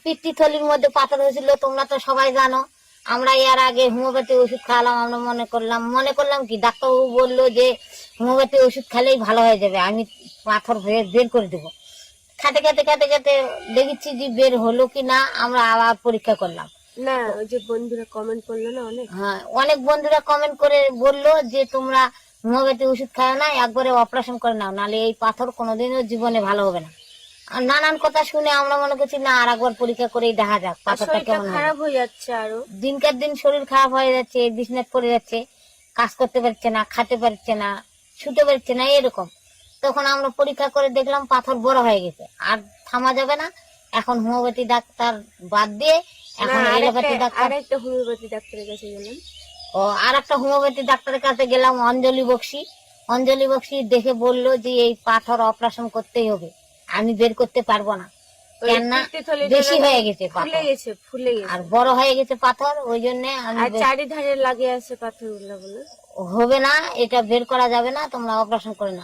পিত্তথলির মধ্যে পাথর হয়েছিল, তোমরা তো সবাই জানো। আমরা এর আগে হোমিওপ্যাথি ওষুধ খাওয়ালাম, আমরা মনে করলাম কি ডাক্তারবাবু বললো যে হোমিওপ্যাথি ওষুধ খেলেই ভালো হয়ে যাবে, আমি পাথর বের করে দেবো। খেতে খেতে খেতে খেতে দেখেছি যে বের হলো কি না, আমরা আবার পরীক্ষা করলাম। না, ওই যে বন্ধুরা কমেন্ট করলো না অনেক, হ্যাঁ, অনেক বন্ধুরা কমেন্ট করে বললো যে তোমরা হোমিওপ্যাথি ওষুধ খাও না, একবারে অপারেশন করে নাও, নাহলে এই পাথর কোনোদিনও জীবনে ভালো হবে না। আর নানান কথা শুনে আমরা মনে করছি না, আর একবার পরীক্ষা করেই দেখা যাক পাথরটা শরীরটা কেমন হবে। খারাপ হয়ে যাচ্ছে আরো। দিনকার দিন শরীর খারাপ হয়ে যাচ্ছে, বিছনাত পড়ে যাচ্ছে, কাজ করতে পারছে না, খেতে পারছে না, শুতে পারছে না, এরকম। তখন আমরা পরীক্ষা করে দেখলাম পাথর বড় হয়ে গেছে, আর থামা যাবে না। এখন হোমিওপ্যাথি ডাক্তার বাদ দিয়ে না, এখন এলোপ্যাথি ডাক্তার। আরেকটা হোমিওপ্যাথি ডাক্তারের কাছে গেলাম। ও, আর একটা হোমিওপ্যাথি ডাক্তারের কাছে গেলাম, অঞ্জলি বক্সি। অঞ্জলি বক্সি দেখে বললো যে এই পাথর অপারেশন করতেই হবে, আমি বের করতে পারবো না, কেননা বেশি হয়ে গেছে পাথর, ফুলে গেছে আর বড় হয়ে গেছে পাথর, ওই জন্য আমি আর চারিধারে লাগে আছে পাথরগুলো বলে। হবে না, এটা বের করা যাবে না, তোমরা অপারেশন করে নাও।